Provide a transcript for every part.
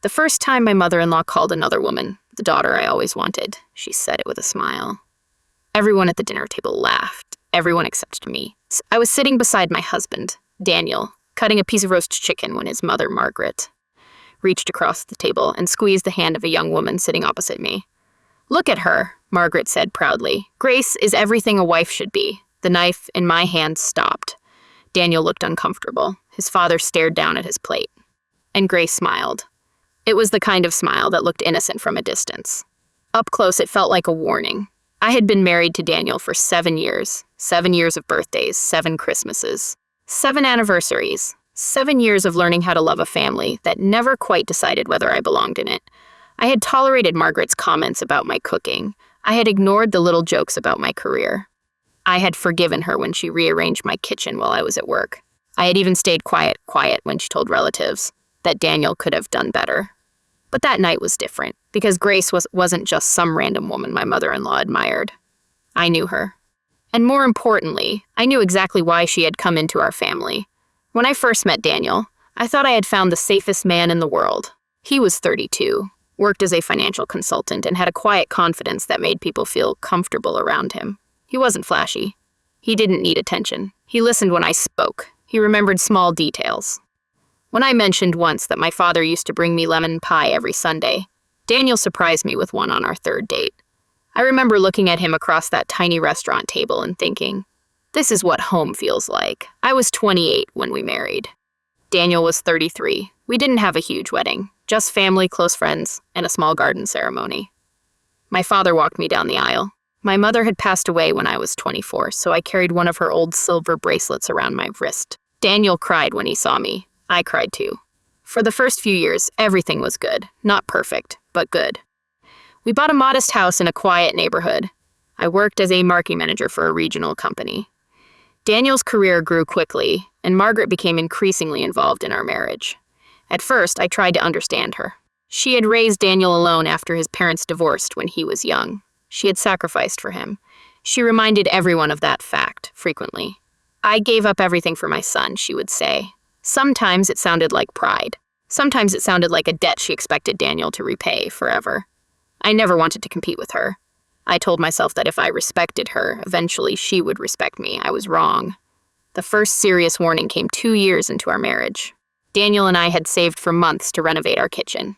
The first time my mother-in-law called another woman the daughter I always wanted, she said it with a smile. Everyone at the dinner table laughed, everyone except me. I was sitting beside my husband, Daniel, cutting a piece of roast chicken when his mother, Margaret, reached across the table and squeezed the hand of a young woman sitting opposite me. "Look at her," Margaret said proudly. "Grace is everything a wife should be." The knife in my hand stopped. Daniel looked uncomfortable. His father stared down at his plate. And Grace smiled. It was the kind of smile that looked innocent from a distance. Up close, it felt like a warning. I had been married to Daniel for 7 years. 7 years of birthdays, 7 Christmases, 7 anniversaries, 7 years of learning how to love a family that never quite decided whether I belonged in it. I had tolerated Margaret's comments about my cooking. I had ignored the little jokes about my career. I had forgiven her when she rearranged my kitchen while I was at work. I had even stayed quiet when she told relatives that Daniel could have done better. But that night was different, because Grace wasn't just some random woman my mother-in-law admired. I knew her. And more importantly, I knew exactly why she had come into our family. When I first met Daniel, I thought I had found the safest man in the world. He was 32, worked as a financial consultant, and had a quiet confidence that made people feel comfortable around him. He wasn't flashy. He didn't need attention. He listened when I spoke. He remembered small details. When I mentioned once that my father used to bring me lemon pie every Sunday, Daniel surprised me with one on our 3rd date. I remember looking at him across that tiny restaurant table and thinking, this is what home feels like. I was 28 when we married. Daniel was 33. We didn't have a huge wedding, just family, close friends, and a small garden ceremony. My father walked me down the aisle. My mother had passed away when I was 24, so I carried one of her old silver bracelets around my wrist. Daniel cried when he saw me. I cried too. For the first few years, everything was good. Not perfect, but good. We bought a modest house in a quiet neighborhood. I worked as a marketing manager for a regional company. Daniel's career grew quickly, and Margaret became increasingly involved in our marriage. At first, I tried to understand her. She had raised Daniel alone after his parents divorced when he was young. She had sacrificed for him. She reminded everyone of that fact, frequently. I gave up everything for my son, she would say. Sometimes it sounded like pride. Sometimes it sounded like a debt she expected Daniel to repay forever. I never wanted to compete with her. I told myself that if I respected her, eventually she would respect me. I was wrong. The first serious warning came 2 years into our marriage. Daniel and I had saved for months to renovate our kitchen.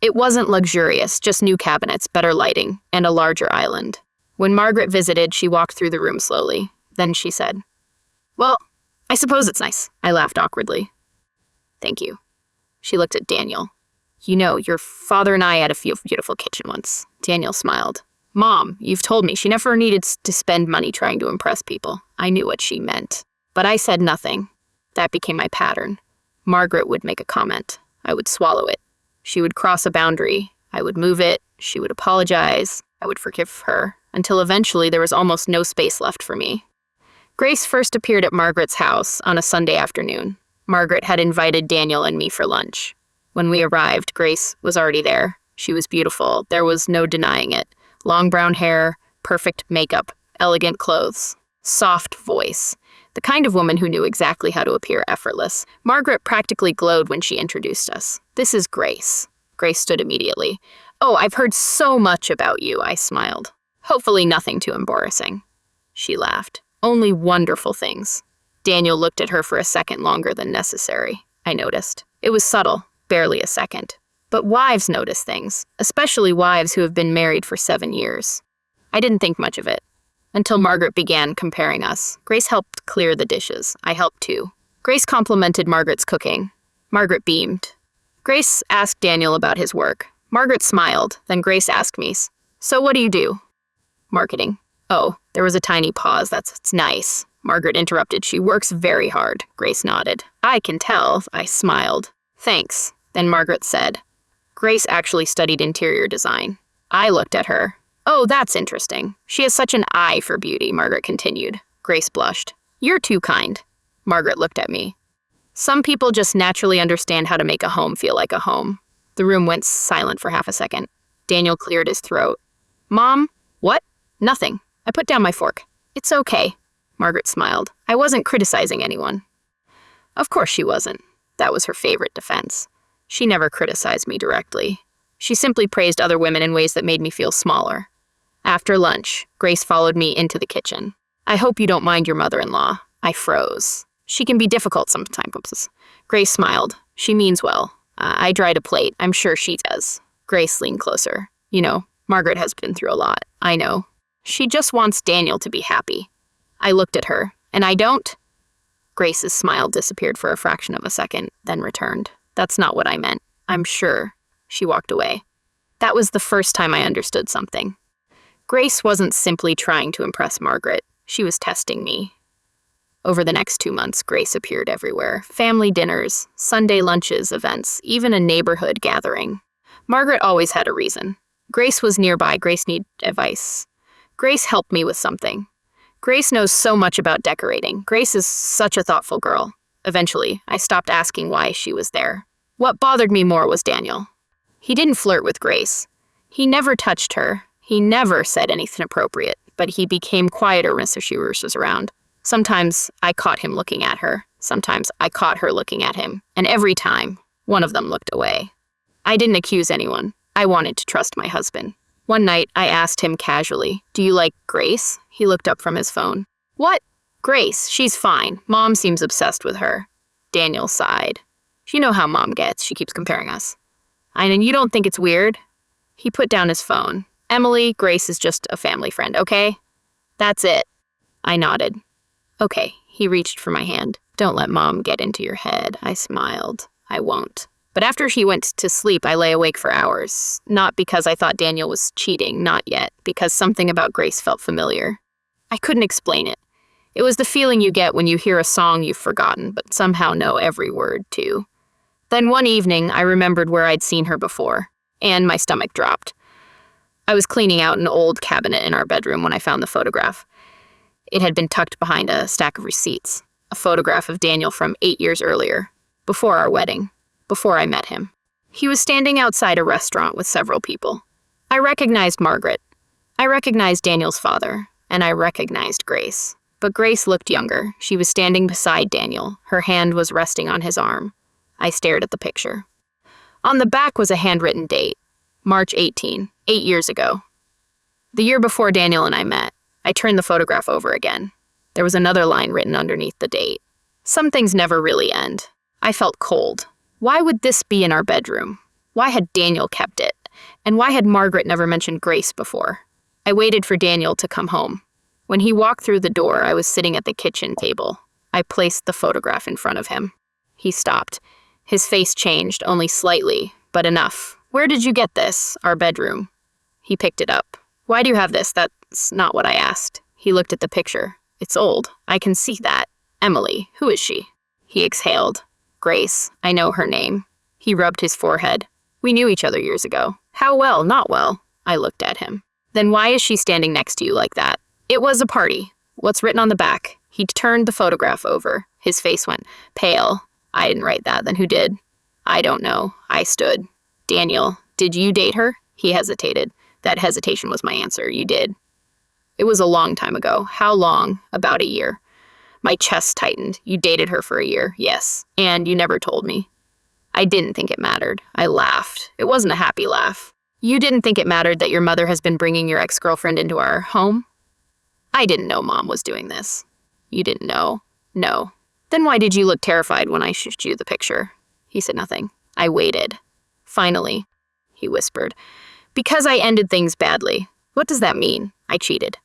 It wasn't luxurious, just new cabinets, better lighting, and a larger island. When Margaret visited, she walked through the room slowly. Then she said, "Well, I suppose it's nice." I laughed awkwardly. "Thank you." She looked at Daniel. "You know, your father and I had a beautiful kitchen once." Daniel smiled. "Mom, you've told me she never needed to spend money trying to impress people." I knew what she meant. But I said nothing. That became my pattern. Margaret would make a comment. I would swallow it. She would cross a boundary. I would move it. She would apologize. I would forgive her, until eventually there was almost no space left for me. Grace first appeared at Margaret's house on a Sunday afternoon. Margaret had invited Daniel and me for lunch. When we arrived, Grace was already there. She was beautiful. There was no denying it. Long brown hair, perfect makeup, elegant clothes, soft voice. The kind of woman who knew exactly how to appear effortless. Margaret practically glowed when she introduced us. "This is Grace." Grace stood immediately. "Oh, I've heard so much about you," I smiled. "Hopefully nothing too embarrassing." She laughed. "Only wonderful things." Daniel looked at her for a second longer than necessary, I noticed. It was subtle, barely a second. But wives notice things, especially wives who have been married for 7 years. I didn't think much of it, until Margaret began comparing us. Grace helped clear the dishes. I helped too. Grace complimented Margaret's cooking. Margaret beamed. Grace asked Daniel about his work. Margaret smiled, then Grace asked me, "So what do you do?" "Marketing." "Oh," there was a tiny pause. That's nice. Margaret interrupted. "She works very hard." Grace nodded. "I can tell." I smiled. "Thanks." Then Margaret said, "Grace actually studied interior design." I looked at her. "Oh, that's interesting. She has such an eye for beauty," Margaret continued. Grace blushed. "You're too kind." Margaret looked at me. "Some people just naturally understand how to make a home feel like a home." The room went silent for half a second. Daniel cleared his throat. "Mom, what?" "Nothing." I put down my fork. "It's okay." Margaret smiled. I wasn't criticizing anyone. Of course she wasn't. That was her favorite defense. She never criticized me directly. She simply praised other women in ways that made me feel smaller. After lunch, Grace followed me into the kitchen. I hope you don't mind your mother-in-law. I froze. She can be difficult sometimes. Grace smiled. She means well. I dried a plate. I'm sure she does. Grace leaned closer. You know, Margaret has been through a lot. I know. She just wants Daniel to be happy. I looked at her. And I don't? Grace's smile disappeared for a fraction of a second, then returned. That's not what I meant. I'm sure. She walked away. That was the first time I understood something. Grace wasn't simply trying to impress Margaret. She was testing me. Over the next 2 months, Grace appeared everywhere. Family dinners, Sunday lunches, events, even a neighborhood gathering. Margaret always had a reason. Grace was nearby. Grace needed advice. Grace helped me with something. Grace knows so much about decorating. Grace is such a thoughtful girl. Eventually, I stopped asking why she was there. What bothered me more was Daniel. He didn't flirt with Grace. He never touched her. He never said anything appropriate, but he became quieter when she was around. Sometimes I caught him looking at her. Sometimes I caught her looking at him. And every time, one of them looked away. I didn't accuse anyone. I wanted to trust my husband. One night, I asked him casually, "Do you like Grace?" He looked up from his phone. "What? Grace, she's fine. Mom seems obsessed with her." Daniel sighed. "You know how Mom gets. She keeps comparing us." "And you don't think it's weird?" He put down his phone. "Emily, Grace is just a family friend, okay? That's it." I nodded. "Okay." He reached for my hand. "Don't let Mom get into your head." I smiled. "I won't." But after he went to sleep, I lay awake for hours. Not because I thought Daniel was cheating, not yet, because something about Grace felt familiar. I couldn't explain it. It was the feeling you get when you hear a song you've forgotten, but somehow know every word, too. Then one evening, I remembered where I'd seen her before, and my stomach dropped. I was cleaning out an old cabinet in our bedroom when I found the photograph. It had been tucked behind a stack of receipts, a photograph of Daniel from 8 years earlier, before our wedding. Before I met him. He was standing outside a restaurant with several people. I recognized Margaret. I recognized Daniel's father, and I recognized Grace. But Grace looked younger. She was standing beside Daniel. Her hand was resting on his arm. I stared at the picture. On the back was a handwritten date, March 18, 8 years ago. The year before Daniel and I met. I turned the photograph over again. There was another line written underneath the date. Some things never really end. I felt cold. Why would this be in our bedroom? Why had Daniel kept it? And why had Margaret never mentioned Grace before? I waited for Daniel to come home. When he walked through the door, I was sitting at the kitchen table. I placed the photograph in front of him. He stopped. His face changed, only slightly, but enough. "Where did you get this?" "Our bedroom." He picked it up. "Why do you have this?" "That's not what I asked." He looked at the picture. "It's old. I can see that. Emily, who is she?" He exhaled. "Grace. I know her name." He rubbed his forehead. "We knew each other years ago." "How well? Not well." I looked at him. "Then why is she standing next to you like that?" "It was a party." "What's written on the back?" He turned the photograph over. His face went pale. "I didn't write that. Then who did?" "I don't know." I stood. "Daniel, did you date her?" He hesitated. That hesitation was my answer. "You did." "It was a long time ago." "How long?" "About a year." My chest tightened. "You dated her for a year?" "Yes." "And you never told me." I didn't think it mattered. I laughed. It wasn't a happy laugh. "You didn't think it mattered that your mother has been bringing your ex-girlfriend into our home?" "I didn't know Mom was doing this." "You didn't know?" "No." "Then why did you look terrified when I showed you the picture?" He said nothing. I waited. "Finally," he whispered. "Because I ended things badly." "What does that mean?" I cheated.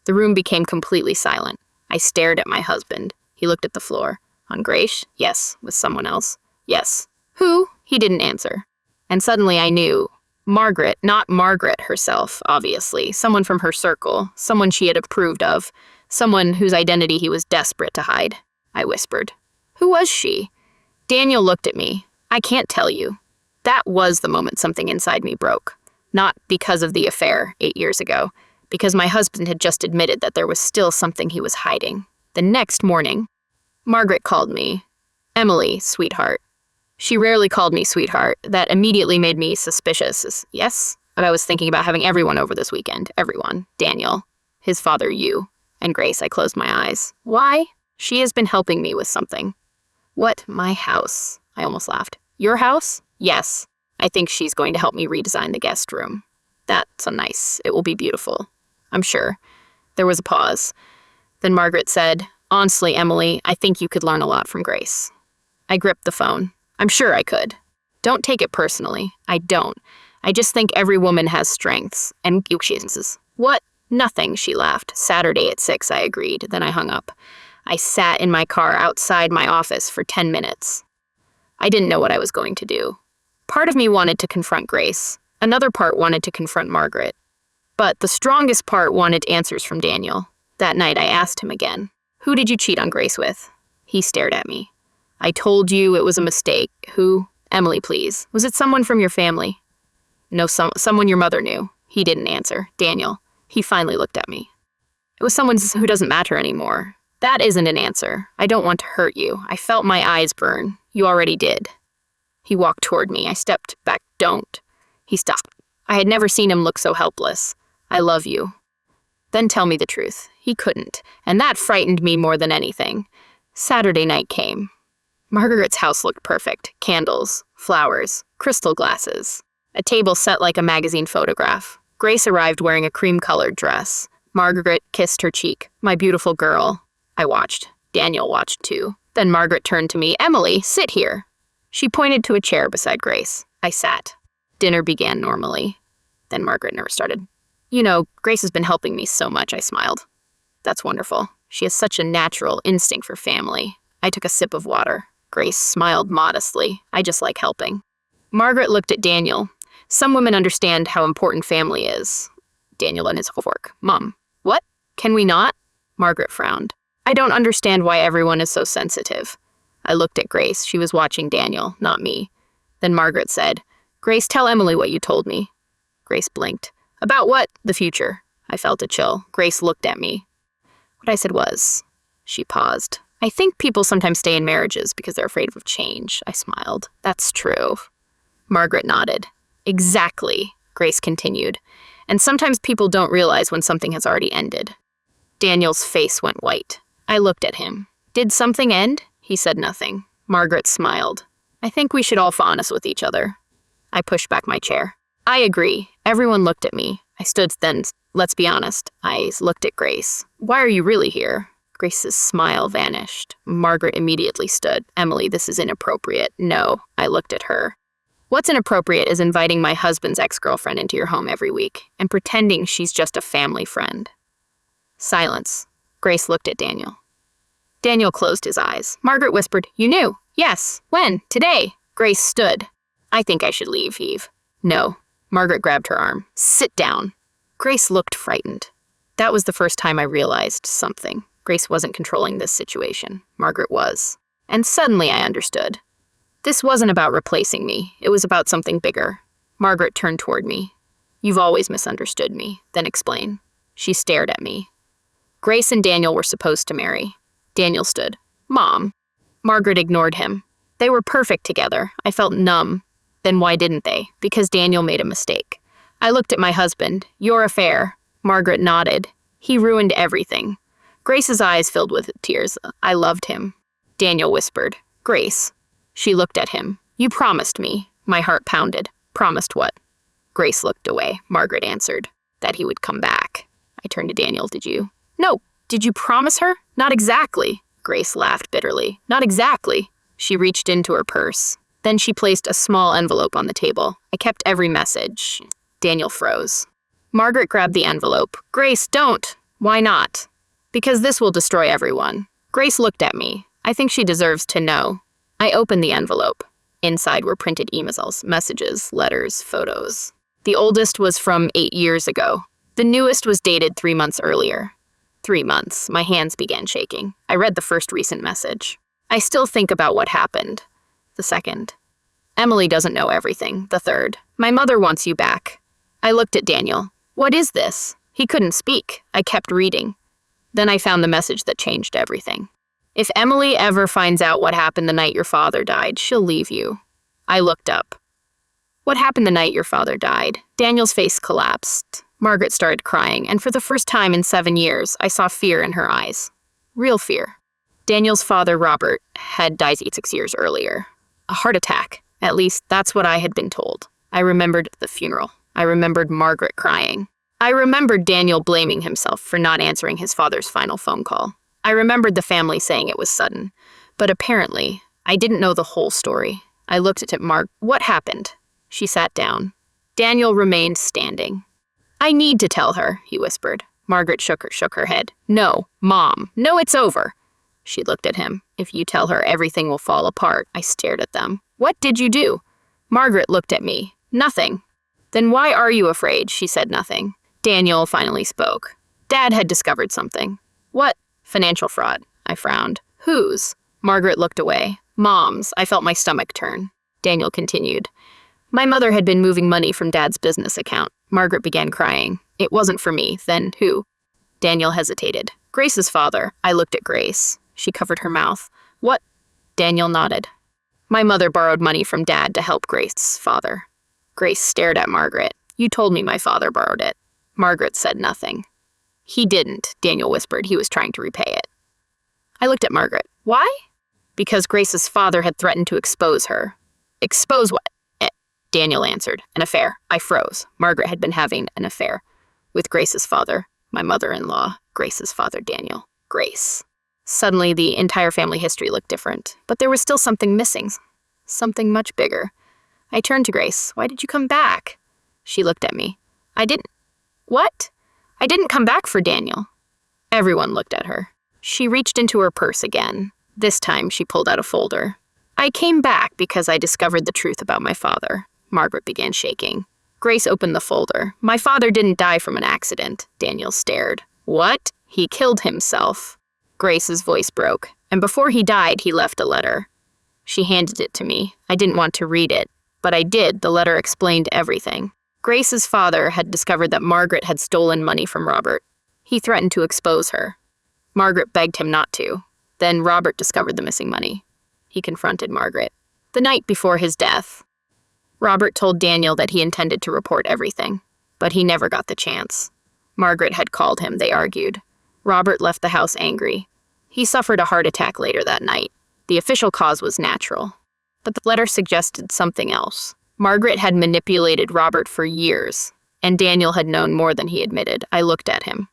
The room became completely silent. I stared at my husband. He looked at the floor. "On Grace?" "Yes." "With someone else?" "Yes." "Who?" He didn't answer. And suddenly I knew. Margaret, not Margaret herself, obviously. Someone from her circle. Someone she had approved of. Someone whose identity he was desperate to hide. I whispered. "Who was she?" Daniel looked at me. "I can't tell you." That was the moment something inside me broke. Not because of the affair 8 years ago. Because my husband had just admitted that there was still something he was hiding. The next morning, Margaret called me, "Emily, sweetheart." She rarely called me sweetheart. That immediately made me suspicious. Yes? But I was thinking about having everyone over this weekend. Everyone. Daniel. His father, you. And Grace. I closed my eyes. Why? She has been helping me with something. What? My house. I almost laughed. Your house? Yes, I think she's going to help me redesign the guest room. That's nice. It will be beautiful. I'm sure. There was a pause. Then Margaret said, honestly, Emily, I think you could learn a lot from Grace. I gripped the phone. I'm sure I could. Don't take it personally. I don't. I just think every woman has strengths and weaknesses. What? Nothing, she laughed. Saturday at 6, I agreed. Then I hung up. I sat in my car outside my office for 10 minutes. I didn't know what I was going to do. Part of me wanted to confront Grace. Another part wanted to confront Margaret. But the strongest part wanted answers from Daniel. That night I asked him again, who did you cheat on Grace with? He stared at me. I told you it was a mistake. Who? Emily, please. Was it someone from your family? No, someone your mother knew. He didn't answer. Daniel. He finally looked at me. It was someone who doesn't matter anymore. That isn't an answer. I don't want to hurt you. I felt my eyes burn. You already did. He walked toward me. I stepped back. Don't. He stopped. I had never seen him look so helpless. I love you. Then tell me the truth. He couldn't, and that frightened me more than anything. Saturday night came. Margaret's house looked perfect. Candles, flowers, crystal glasses. A table set like a magazine photograph. Grace arrived wearing a cream-colored dress. Margaret kissed her cheek. My beautiful girl. I watched. Daniel watched too. Then Margaret turned to me. Emily, sit here. She pointed to a chair beside Grace. I sat. Dinner began normally. Then Margaret never started. You know, Grace has been helping me so much, I smiled. That's wonderful. She has such a natural instinct for family. I took a sip of water. Grace smiled modestly. I just like helping. Margaret looked at Daniel. Some women understand how important family is. Daniel and his fork. Mom. What? Can we not? Margaret frowned. I don't understand why everyone is so sensitive. I looked at Grace. She was watching Daniel, not me. Then Margaret said, Grace, tell Emily what you told me. Grace blinked. About what? The future. I felt a chill. Grace looked at me. What I said was... She paused. I think people sometimes stay in marriages because they're afraid of change. I smiled. That's true. Margaret nodded. Exactly, Grace continued. And sometimes people don't realize when something has already ended. Daniel's face went white. I looked at him. Did something end? He said nothing. Margaret smiled. I think we should all be honest with each other. I pushed back my chair. I agree. Everyone looked at me. I stood then. Let's be honest. I looked at Grace. Why are you really here? Grace's smile vanished. Margaret immediately stood. Emily, this is inappropriate. No. I looked at her. What's inappropriate is inviting my husband's ex-girlfriend into your home every week and pretending she's just a family friend. Silence. Grace looked at Daniel. Daniel closed his eyes. Margaret whispered, You knew? Yes. When? Today. Grace stood. I think I should leave, Eve. No. Margaret grabbed her arm. Sit down. Grace looked frightened. That was the first time I realized something. Grace wasn't controlling this situation. Margaret was. And suddenly I understood. This wasn't about replacing me. It was about something bigger. Margaret turned toward me. You've always misunderstood me. Then explain. She stared at me. Grace and Daniel were supposed to marry. Daniel stood. Mom. Margaret ignored him. They were perfect together. I felt numb. Then why didn't they? Because Daniel made a mistake. I looked at my husband. Your affair. Margaret nodded. He ruined everything. Grace's eyes filled with tears. I loved him. Daniel whispered. Grace. She looked at him. You promised me. My heart pounded. Promised what? Grace looked away. Margaret answered. That he would come back. I turned to Daniel. Did you? No. Did you promise her? Not exactly. Grace laughed bitterly. Not exactly. She reached into her purse. Then she placed a small envelope on the table. I kept every message. Daniel froze. Margaret grabbed the envelope. Grace, don't. Why not? Because this will destroy everyone. Grace looked at me. I think she deserves to know. I opened the envelope. Inside were printed emails, messages, letters, photos. The oldest was from 8 years ago. The newest was dated 3 months earlier. 3 months. My hands began shaking. I read the first recent message. I still think about what happened. The second. Emily doesn't know everything. The third. My mother wants you back. I looked at Daniel. What is this? He couldn't speak. I kept reading. Then I found the message that changed everything. If Emily ever finds out what happened the night your father died, she'll leave you. I looked up. What happened the night your father died? Daniel's face collapsed. Margaret started crying, and for the first time in 7 years, I saw fear in her eyes. Real fear. Daniel's father, Robert, had died 6 years earlier. A heart attack. At least, that's what I had been told. I remembered the funeral. I remembered Margaret crying. I remembered Daniel blaming himself for not answering his father's final phone call. I remembered the family saying it was sudden. But apparently, I didn't know the whole story. I looked at What happened? She sat down. Daniel remained standing. I need to tell her, he whispered. Margaret shook her head. No, Mom. No, it's over. She looked at him. If you tell her, everything will fall apart. I stared at them. What did you do? Margaret looked at me. Nothing. Then why are you afraid? She said nothing. Daniel finally spoke. Dad had discovered something. What? Financial fraud. I frowned. Whose? Margaret looked away. Mom's. I felt my stomach turn. Daniel continued. My mother had been moving money from Dad's business account. Margaret began crying. It wasn't for me. Then who? Daniel hesitated. Grace's father. I looked at Grace. She covered her mouth. What? Daniel nodded. My mother borrowed money from Dad to help Grace's father. Grace stared at Margaret. You told me my father borrowed it. Margaret said nothing. He didn't, Daniel whispered. He was trying to repay it. I looked at Margaret. Why? Because Grace's father had threatened to expose her. Expose what? Daniel answered. An affair. I froze. Margaret had been having an affair with Grace's father, my mother-in-law, Grace's father, Daniel. Grace. Suddenly, the entire family history looked different, but there was still something missing. Something much bigger. I turned to Grace. Why did you come back? She looked at me. I didn't. What? I didn't come back for Daniel. Everyone looked at her. She reached into her purse again. This time, she pulled out a folder. I came back because I discovered the truth about my father. Margaret began shaking. Grace opened the folder. My father didn't die from an accident. Daniel stared. What? He killed himself. Grace's voice broke. And before he died, he left a letter. She handed it to me. I didn't want to read it, but I did. The letter explained everything. Grace's father had discovered that Margaret had stolen money from Robert. He threatened to expose her. Margaret begged him not to. Then Robert discovered the missing money. He confronted Margaret. The night before his death, Robert told Daniel that he intended to report everything, but he never got the chance. Margaret had called him, they argued. Robert left the house angry. He suffered a heart attack later that night. The official cause was natural, but the letter suggested something else. Margaret had manipulated Robert for years, and Daniel had known more than he admitted. I looked at him.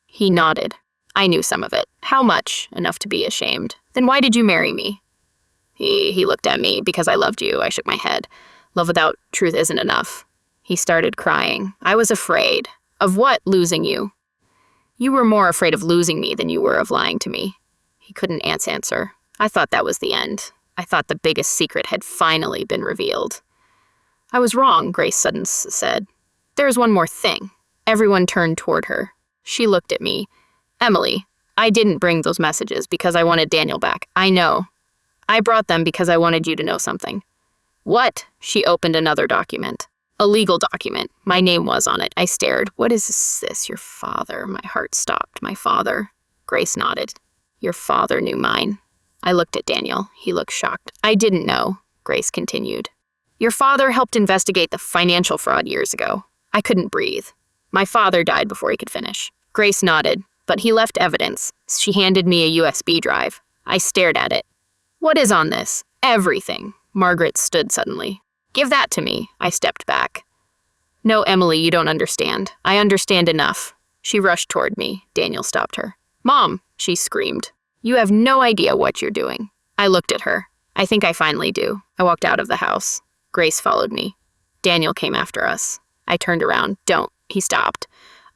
He nodded. I knew some of it. How much? Enough to be ashamed. Then why did you marry me? He looked at me. Because I loved you. I shook my head. Love without truth isn't enough. He started crying. I was afraid. Of what? Losing you. You were more afraid of losing me than you were of lying to me. He couldn't answer. I thought that was the end. I thought the biggest secret had finally been revealed. I was wrong, Grace suddenly said. There's one more thing. Everyone turned toward her. She looked at me. Emily, I didn't bring those messages because I wanted Daniel back. I know. I brought them because I wanted you to know something. What? She opened another document. A legal document. My name was on it. I stared. What is this? Your father. My heart stopped. My father. Grace nodded. Your father knew mine. I looked at Daniel. He looked shocked. I didn't know, Grace continued. Your father helped investigate the financial fraud years ago. I couldn't breathe. My father died before he could finish. Grace nodded, but he left evidence. She handed me a USB drive. I stared at it. What is on this? Everything. Margaret stood suddenly. Give that to me. I stepped back. No, Emily, you don't understand. I understand enough. She rushed toward me. Daniel stopped her. Mom, she screamed. You have no idea what you're doing. I looked at her. I think I finally do. I walked out of the house. Grace followed me. Daniel came after us. I turned around. Don't. He stopped.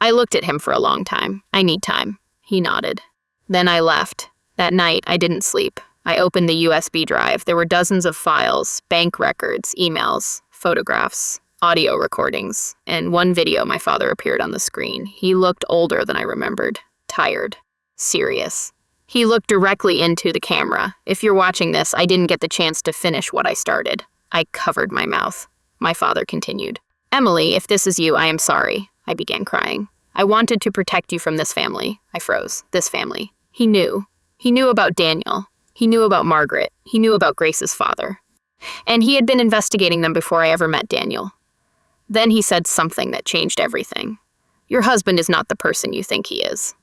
I looked at him for a long time. I need time. He nodded. Then I left. That night, I didn't sleep. I opened the USB drive. There were dozens of files, bank records, emails, photographs, audio recordings, and one video my father appeared on the screen. He looked older than I remembered. Tired. Serious. He looked directly into the camera. If you're watching this, I didn't get the chance to finish what I started. I covered my mouth. My father continued. Emily, if this is you, I am sorry. I began crying. I wanted to protect you from this family. I froze. This family. He knew. He knew about Daniel. He knew about Margaret. He knew about Grace's father. And he had been investigating them before I ever met Daniel. Then he said something that changed everything. Your husband is not the person you think he is.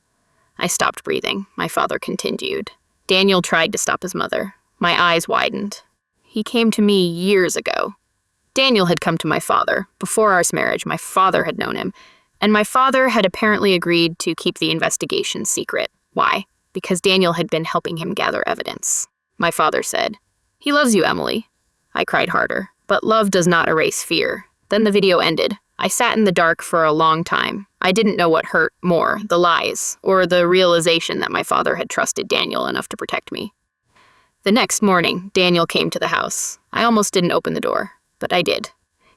I stopped breathing. My father continued. Daniel tried to stop his mother. My eyes widened. He came to me years ago. Daniel had come to my father. Before our marriage, my father had known him, and my father had apparently agreed to keep the investigation secret. Why? Because Daniel had been helping him gather evidence. My father said, "He loves you, Emily." I cried harder. But love does not erase fear. Then the video ended. I sat in the dark for a long time. I didn't know what hurt more, the lies, or the realization that my father had trusted Daniel enough to protect me. The next morning, Daniel came to the house. I almost didn't open the door, but I did.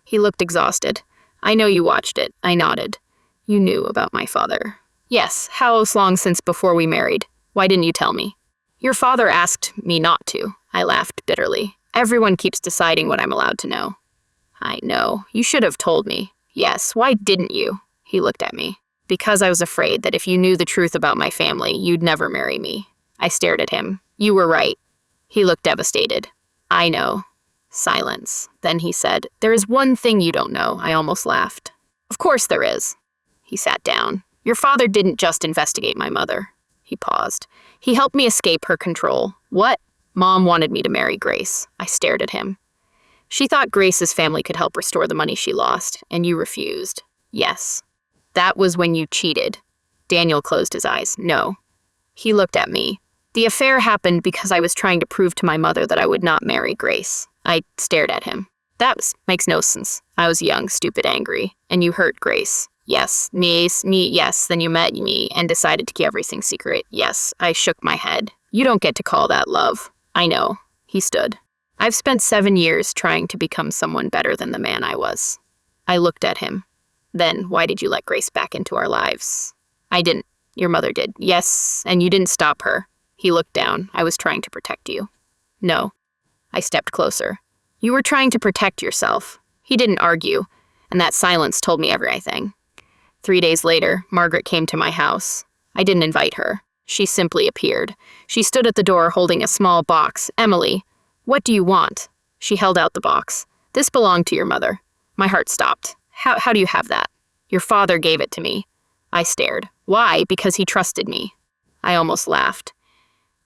He looked exhausted. "I know you watched it." I nodded. "You knew about my father." "Yes, how long since before we married? Why didn't you tell me?" "Your father asked me not to." I laughed bitterly. "Everyone keeps deciding what I'm allowed to know." "I know. You should have told me." "Yes, why didn't you?" He looked at me. "Because I was afraid that if you knew the truth about my family, you'd never marry me." I stared at him. "You were right." He looked devastated. "I know." Silence. Then he said, "There is one thing you don't know." I almost laughed. "Of course there is." He sat down. "Your father didn't just investigate my mother." He paused. "He helped me escape her control." "What?" "Mom wanted me to marry Grace." I stared at him. "She thought Grace's family could help restore the money she lost, and you refused." "Yes." "That was when you cheated." Daniel closed his eyes. "No." He looked at me. "The affair happened because I was trying to prove to my mother that I would not marry Grace." I stared at him. Makes no sense. I was young, stupid, angry. "And you hurt Grace." "Yes." Me, yes. "Then you met me and decided to keep everything secret." "Yes." I shook my head. "You don't get to call that love." "I know." He stood. "I've spent 7 years trying to become someone better than the man I was." I looked at him. "Then why did you let Grace back into our lives?" "I didn't. Your mother did." "Yes, and you didn't stop her." He looked down. "I was trying to protect you." "No." I stepped closer. "You were trying to protect yourself." He didn't argue, and that silence told me everything. 3 days later, Margaret came to my house. I didn't invite her. She simply appeared. She stood at the door holding a small box. "Emily, what do you want?" She held out the box. "This belonged to your mother." My heart stopped. How do you have that?" "Your father gave it to me." I stared. "Why?" "Because he trusted me." I almost laughed.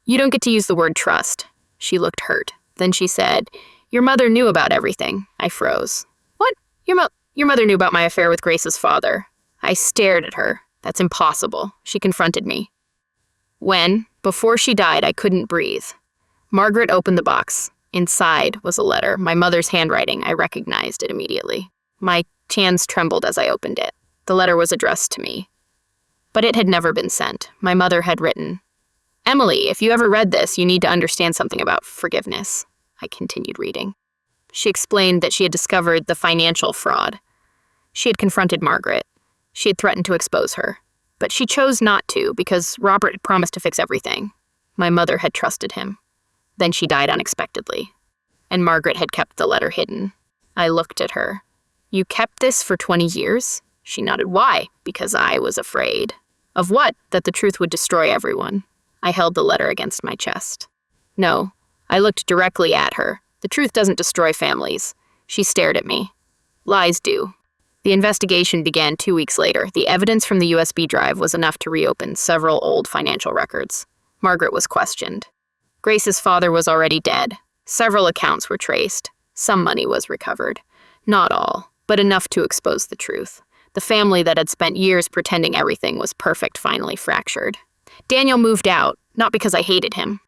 "You don't get to use the word trust." She looked hurt. Then she said, "Your mother knew about everything." I froze. "What? Your mother knew about my affair with Grace's father." I stared at her. "That's impossible." She confronted me. Before she died, I couldn't breathe. Margaret opened the box. Inside was a letter, my mother's handwriting. I recognized it immediately. My hands trembled as I opened it. The letter was addressed to me. But it had never been sent. My mother had written, "Emily, if you ever read this, you need to understand something about forgiveness." I continued reading. She explained that she had discovered the financial fraud. She had confronted Margaret. She had threatened to expose her. But she chose not to because Robert had promised to fix everything. My mother had trusted him. Then she died unexpectedly. And Margaret had kept the letter hidden. I looked at her. "You kept this for 20 years?" She nodded. "Why?" "Because I was afraid." "Of what?" "That the truth would destroy everyone." I held the letter against my chest. "No." I looked directly at her. "The truth doesn't destroy families." She stared at me. "Lies do." The investigation began 2 weeks later. The evidence from the USB drive was enough to reopen several old financial records. Margaret was questioned. Grace's father was already dead. Several accounts were traced. Some money was recovered. Not all, but enough to expose the truth. The family that had spent years pretending everything was perfect finally fractured. Daniel moved out, not because I hated him,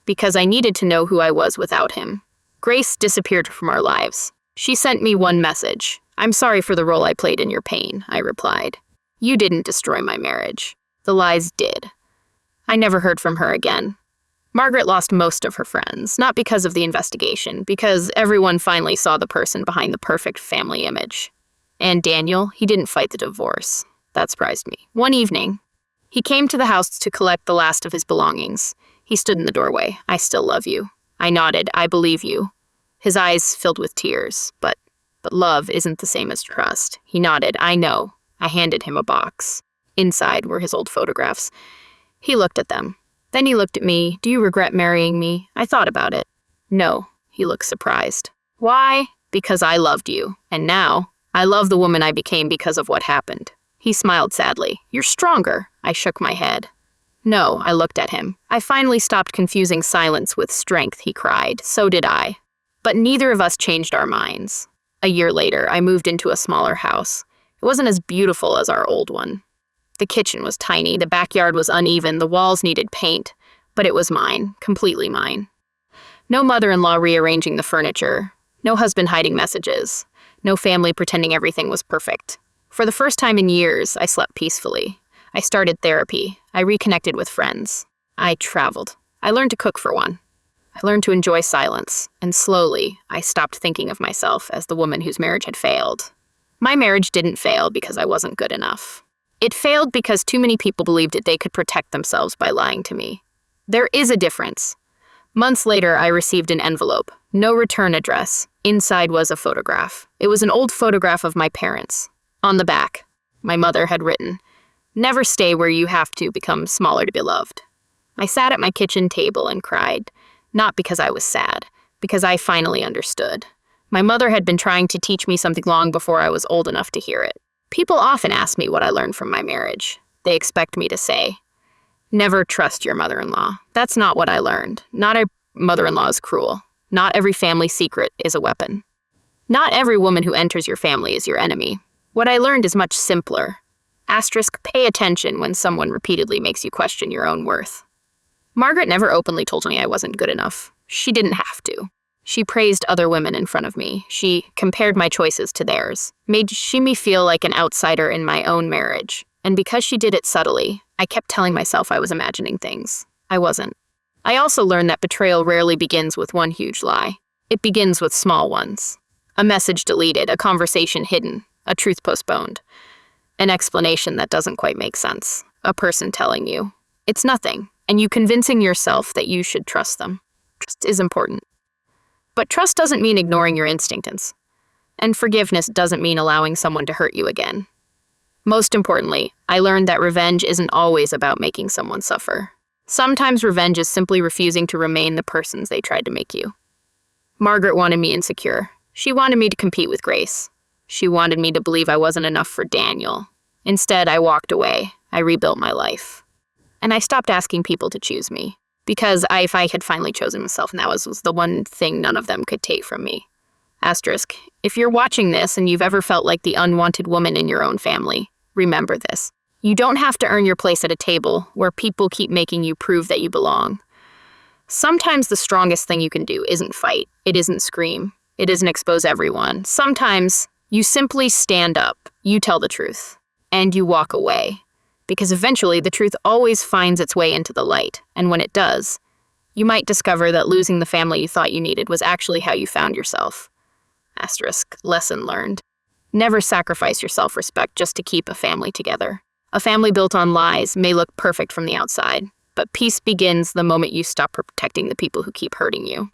because I needed to know who I was without him. Grace disappeared from our lives. She sent me one message. "I'm sorry for the role I played in your pain," I replied. "You didn't destroy my marriage. The lies did." I never heard from her again. Margaret lost most of her friends, not because of the investigation, because everyone finally saw the person behind the perfect family image. And Daniel, he didn't fight the divorce. That surprised me. One evening, he came to the house to collect the last of his belongings. He stood in the doorway. "I still love you." I nodded. "I believe you." His eyes filled with tears. But love isn't the same as trust." He nodded. "I know." I handed him a box. Inside were his old photographs. He looked at them. Then he looked at me. "Do you regret marrying me?" I thought about it. "No." He looked surprised. "Why?" "Because I loved you. And now, I love the woman I became because of what happened." He smiled sadly. "You're stronger." I shook my head. "No." I looked at him. "I finally stopped confusing silence with strength," he cried. "So did I." But neither of us changed our minds. A year later, I moved into a smaller house. It wasn't as beautiful as our old one. The kitchen was tiny, the backyard was uneven, the walls needed paint, but it was mine, completely mine. No mother-in-law rearranging the furniture, no husband hiding messages, no family pretending everything was perfect. For the first time in years, I slept peacefully. I started therapy. I reconnected with friends. I traveled. I learned to cook for one. I learned to enjoy silence, and slowly, I stopped thinking of myself as the woman whose marriage had failed. My marriage didn't fail because I wasn't good enough. It failed because too many people believed that they could protect themselves by lying to me. There is a difference. Months later, I received an envelope. No return address. Inside was a photograph. It was an old photograph of my parents. On the back, my mother had written, "Never stay where you have to become smaller to be loved." I sat at my kitchen table and cried, not because I was sad, because I finally understood. My mother had been trying to teach me something long before I was old enough to hear it. People often ask me what I learned from my marriage. They expect me to say, "Never trust your mother-in-law." That's not what I learned. Not every mother-in-law is cruel. Not every family secret is a weapon. Not every woman who enters your family is your enemy. What I learned is much simpler. Asterisk, pay attention when someone repeatedly makes you question your own worth. Margaret never openly told me I wasn't good enough. She didn't have to. She praised other women in front of me. She compared my choices to theirs, made me feel like an outsider in my own marriage. And because she did it subtly, I kept telling myself I was imagining things. I wasn't. I also learned that betrayal rarely begins with one huge lie. It begins with small ones. A message deleted, a conversation hidden, a truth postponed, an explanation that doesn't quite make sense, a person telling you it's nothing, and you convincing yourself that you should trust them. Trust is important. But trust doesn't mean ignoring your instincts. And forgiveness doesn't mean allowing someone to hurt you again. Most importantly, I learned that revenge isn't always about making someone suffer. Sometimes revenge is simply refusing to remain the persons they tried to make you. Margaret wanted me insecure. She wanted me to compete with Grace. She wanted me to believe I wasn't enough for Daniel. Instead, I walked away. I rebuilt my life. And I stopped asking people to choose me. Because if I had finally chosen myself, and that was the one thing none of them could take from me. Asterisk, if you're watching this and you've ever felt like the unwanted woman in your own family, remember this. You don't have to earn your place at a table where people keep making you prove that you belong. Sometimes the strongest thing you can do isn't fight, it isn't scream, it isn't expose everyone. Sometimes you simply stand up, you tell the truth, and you walk away. Because eventually the truth always finds its way into the light, and when it does, you might discover that losing the family you thought you needed was actually how you found yourself. Asterisk, lesson learned. Never sacrifice your self-respect just to keep a family together. A family built on lies may look perfect from the outside, but peace begins the moment you stop protecting the people who keep hurting you.